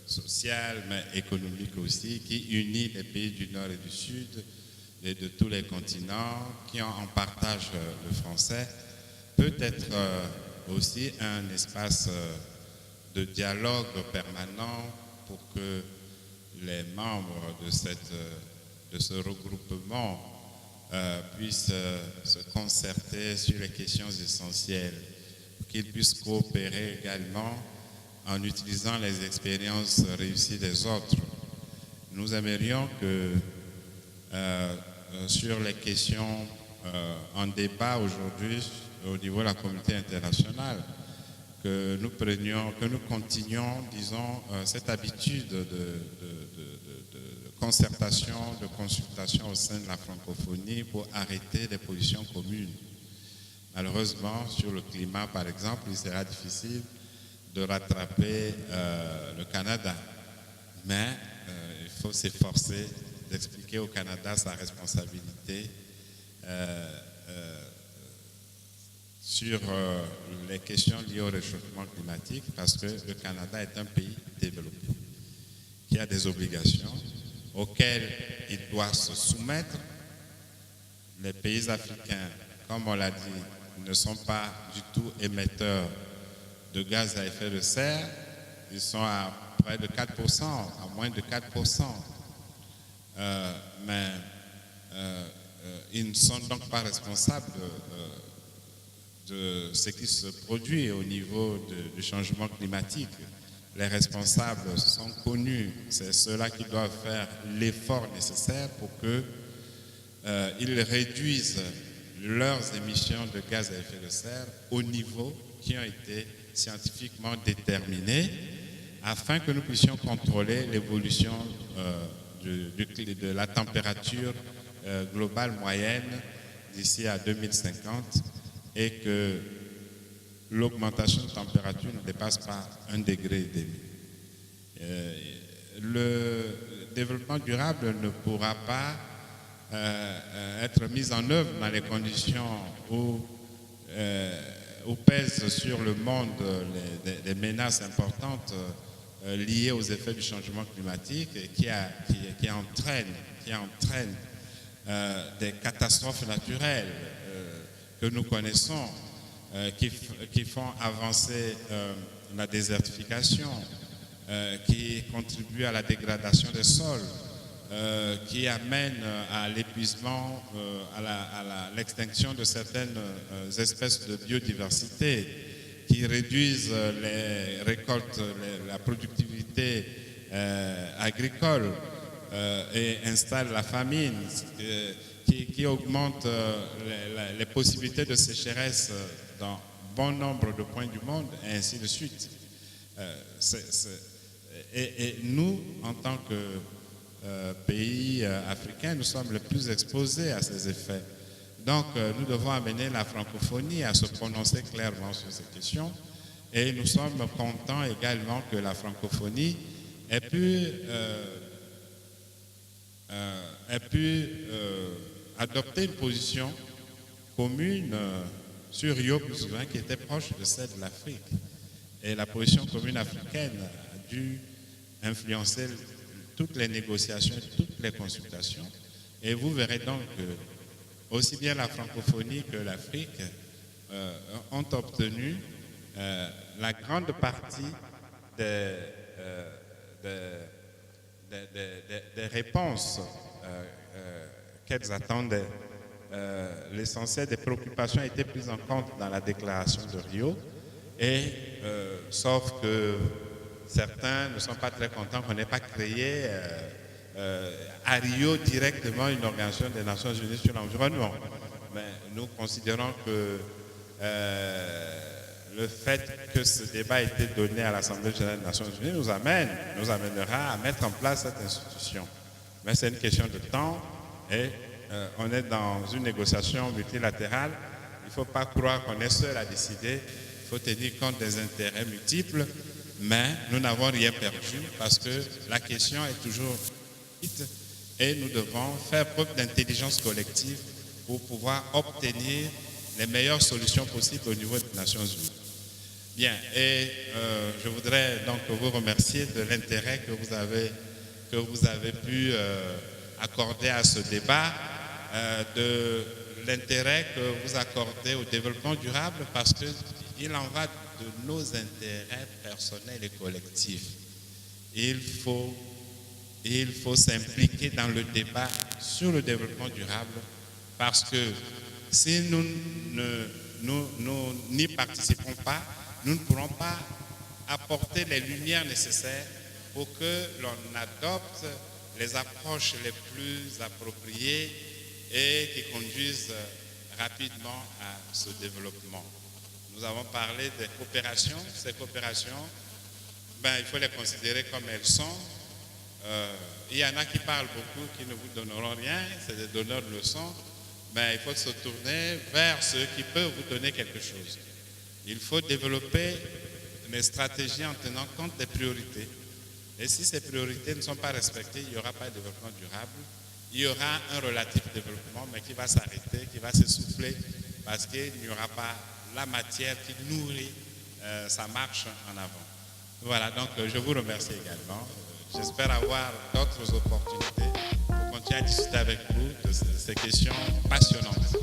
social, mais économique aussi, qui unit les pays du Nord et du Sud et de tous les continents, qui ont en partage le français, peut être aussi un espace de dialogue permanent pour que les membres de ce regroupement puissent se concerter sur les questions essentielles, qu'ils puissent coopérer également en utilisant les expériences réussies des autres. Nous aimerions que sur les questions en débat aujourd'hui au niveau de la communauté internationale, que nous continuions, disons, cette habitude de concertation, de consultation au sein de la francophonie pour arrêter des positions communes. Malheureusement, sur le climat, par exemple, il sera difficile de rattraper le Canada. Mais il faut s'efforcer d'expliquer au Canada sa responsabilité sur les questions liées au réchauffement climatique, parce que le Canada est un pays développé qui a des obligations auxquelles il doit se soumettre. Les pays africains, comme on l'a dit, ne sont pas du tout émetteurs de gaz à effet de serre. Ils sont à près de 4%, à moins de 4%. Mais ils ne sont donc pas responsables de ce qui se produit au niveau du changement climatique. Les responsables sont connus, c'est ceux-là qui doivent faire l'effort nécessaire pour qu'ils réduisent leurs émissions de gaz à effet de serre au niveau qui ont été scientifiquement déterminés, afin que nous puissions contrôler l'évolution de la température globale moyenne d'ici à 2050 et que l'augmentation de température ne dépasse pas 1,5 degré. Le développement durable ne pourra pas être mis en œuvre dans les conditions où pèsent sur le monde des menaces importantes liées aux effets du changement climatique et qui entraînent des catastrophes naturelles que nous connaissons, qui font avancer la désertification, qui contribuent à la dégradation des sols, qui amènent à l'épuisement, à l'extinction de certaines espèces de biodiversité, qui réduisent les récoltes, la productivité agricole et installent la famine, qui augmentent les possibilités de sécheresse dans bon nombre de points du monde, et ainsi de suite. Et nous, en tant que pays africains, nous sommes les plus exposés à ces effets. Donc, nous devons amener la francophonie à se prononcer clairement sur ces questions. Et nous sommes contents également que la francophonie ait pu adopté une position commune sur Rio + 20 qui était proche de celle de l'Afrique. Et la position commune africaine a dû influencer toutes les négociations, toutes les consultations. Et vous verrez donc que aussi bien la francophonie que l'Afrique ont obtenu la grande partie des réponses qu'elles attendaient. L'essentiel des préoccupations a été pris en compte dans la déclaration de Rio, et sauf que certains ne sont pas très contents qu'on n'ait pas créé à Rio directement une organisation des Nations Unies sur l'environnement. Mais nous considérons que le fait que ce débat ait été donné à l'Assemblée générale des Nations Unies nous amènera à mettre en place cette institution. Mais c'est une question de temps, et on est dans une négociation multilatérale. Il ne faut pas croire qu'on est seul à décider. Il faut tenir compte des intérêts multiples, mais nous n'avons rien perdu parce que la question est toujours vite et nous devons faire preuve d'intelligence collective pour pouvoir obtenir les meilleures solutions possibles au niveau des Nations Unies. Bien, et je voudrais donc vous remercier de l'intérêt que vous avez pu accorder à ce débat, de l'intérêt que vous accordez au développement durable, parce qu'il en va de nos intérêts personnels et collectifs. Il faut s'impliquer dans le débat sur le développement durable, parce que si nous n'y participons pas, nous ne pourrons pas apporter les lumières nécessaires pour que l'on adopte les approches les plus appropriées et qui conduisent rapidement à ce développement. Nous avons parlé des coopérations. Ces coopérations, il faut les considérer comme elles sont. Il y en a qui parlent beaucoup, qui ne vous donneront rien, c'est des donneurs de leçons. Il faut se tourner vers ceux qui peuvent vous donner quelque chose. Il faut développer des stratégies en tenant compte des priorités. Et si ces priorités ne sont pas respectées, il n'y aura pas de développement durable. Il y aura un relatif développement, mais qui va s'arrêter, qui va s'essouffler, parce qu'il n'y aura pas la matière qui nourrit sa marche en avant. Voilà, donc je vous remercie également. J'espère avoir d'autres opportunités pour continuer à discuter avec vous de ces questions passionnantes.